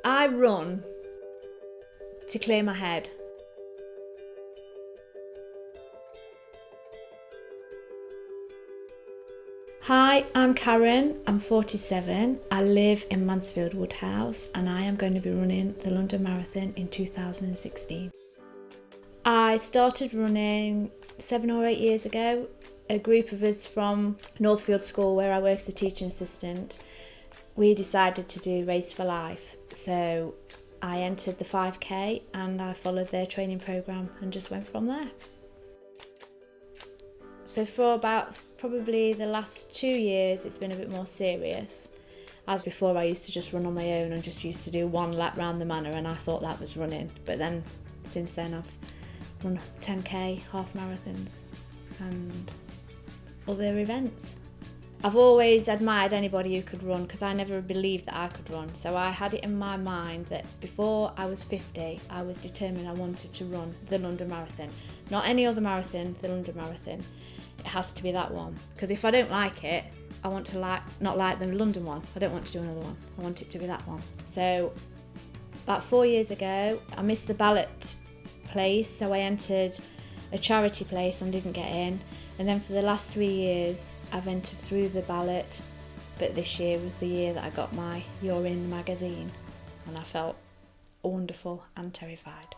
I run to clear my head. Hi, I'm Karen, I'm 47, I live in Mansfield Woodhouse and I am going to be running the London Marathon in 2016. I started running 7 or 8 years ago. A group of us from Northfield School, where I work as a teaching assistant, we decided to do Race for Life. So I entered the 5k and I followed their training programme and just went from there. So for about probably the last 2 years it's been a bit more serious. As before I used to just run on my own and just used to do one lap round the manor and I thought that was running. But then since then I've run 10k, half marathons and other events. I've always admired anybody who could run because I never believed that I could run. So I had it in my mind that before I was 50, I was determined I wanted to run the London Marathon. Not any other marathon, the London Marathon. It has to be that one. Because if I don't like it, I want to not like the London one. I don't want to do another one. I want it to be that one. So about 4 years ago, I missed the ballot place. So I entered a charity place and didn't get in. And then for the last 3 years, I've entered through the ballot. But this year was the year that I got my You're In magazine. And I felt wonderful and terrified.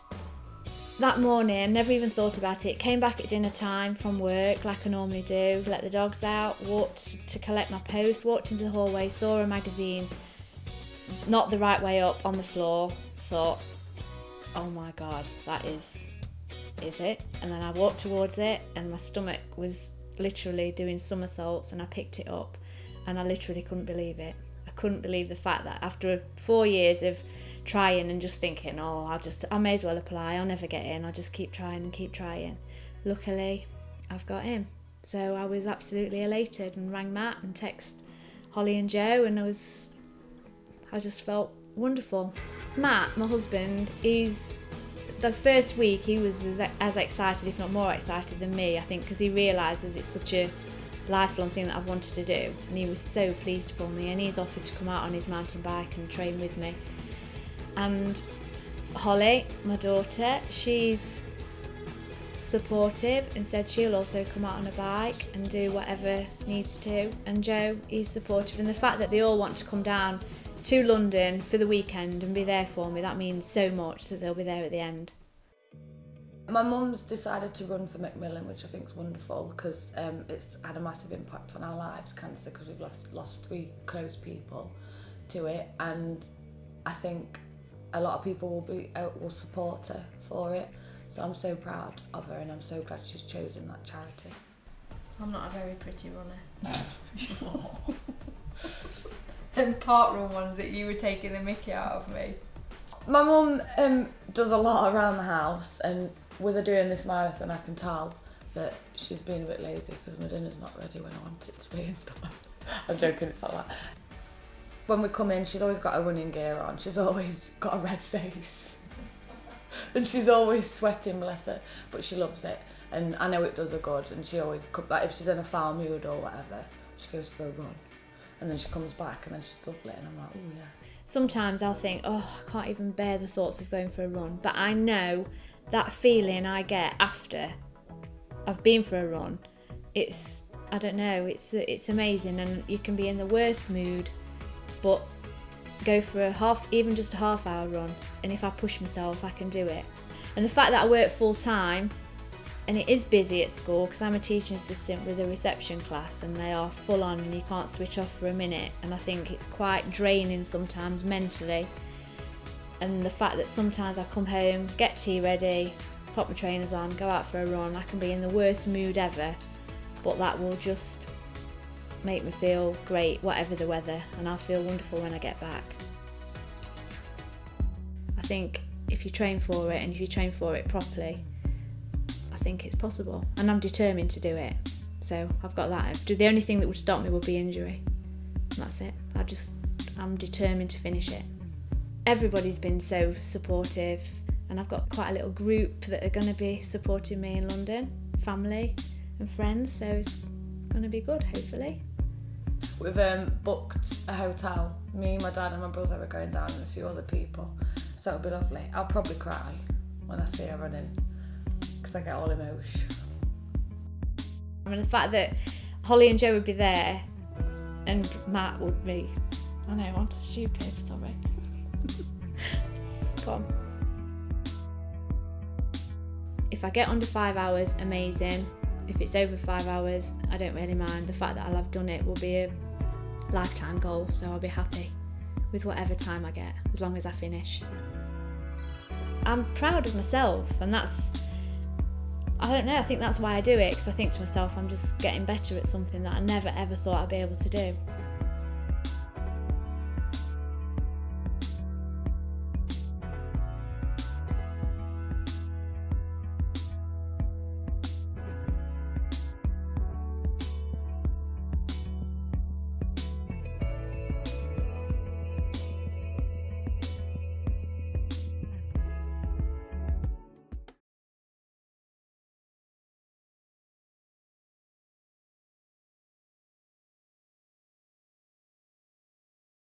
That morning, I never even thought about it. Came back at dinner time from work like I normally do, let the dogs out, walked to collect my post, walked into the hallway, saw a magazine, not the right way up on the floor, thought, oh my God, that is it? And then I walked towards it and my stomach was literally doing somersaults and I picked it up and I literally couldn't believe it. I couldn't believe the fact that after 4 years of trying and just thinking, I may as well apply, I'll never get in, I'll just keep trying and keep trying. Luckily, I've got in. So I was absolutely elated and rang Matt and texted Holly and Joe and I just felt wonderful. Matt, my husband, the first week he was as excited, if not more excited than me, I think, because he realises it's such a lifelong thing that I've wanted to do. And he was so pleased for me and he's offered to come out on his mountain bike and train with me. And Holly, my daughter, she's supportive and said she'll also come out on a bike and do whatever needs to. And Joe is supportive. And the fact that they all want to come down to London for the weekend and be there for me, that means so much that they'll be there at the end. My mum's decided to run for Macmillan, which I think is wonderful because it's had a massive impact on our lives, cancer, because we've lost 3 close people to it, and I think a lot of people will support her for it. So I'm so proud of her and I'm so glad she's chosen that charity. I'm not a very pretty runner. And parkrun ones that you were taking the mickey out of me. My mum does a lot around the house, and with her doing this marathon I can tell that she's been a bit lazy because my dinner's not ready when I want it to be and stuff. I'm joking, it's not that. When we come in, she's always got her running gear on. She's always got a red face. And she's always sweating, bless her. But she loves it. And I know it does her good. And she always, like if she's in a foul mood or whatever, she goes for a run. And then she comes back and then she's lovely. And I'm like, oh yeah. Sometimes I'll think, I can't even bear the thoughts of going for a run. But I know that feeling I get after I've been for a run, it's amazing. And you can be in the worst mood, but go for even just a half-hour run, and if I push myself I can do it. And the fact that I work full-time and it is busy at school because I'm a teaching assistant with a reception class and they are full on and you can't switch off for a minute, and I think it's quite draining sometimes mentally. And the fact that sometimes I come home, get tea ready, pop my trainers on, go out for a run, I can be in the worst mood ever, but that will just make me feel great whatever the weather, and I'll feel wonderful when I get back. I think if you train for it and if you train for it properly, I think it's possible, and I'm determined to do it. So I've got that. The only thing that would stop me would be injury, and that's it. I'm determined to finish it. Everybody's been so supportive, and I've got quite a little group that are going to be supporting me in London, family and friends, so it's going to be good, hopefully. we've booked a hotel. Me, my dad and my brother are going down and a few other people. So it'll be lovely. I'll probably cry when I see her running because I get all emotion. I mean, the fact that Holly and Joe would be there and Matt would be... I know, I'm too stupid, sorry. Go on. If I get under 5 hours, amazing. If it's over 5 hours, I don't really mind. The fact that I'll have done it will be a lifetime goal, so I'll be happy with whatever time I get, as long as I finish. I'm proud of myself, and that's... I don't know, I think that's why I do it, because I think to myself I'm just getting better at something that I never ever thought I'd be able to do.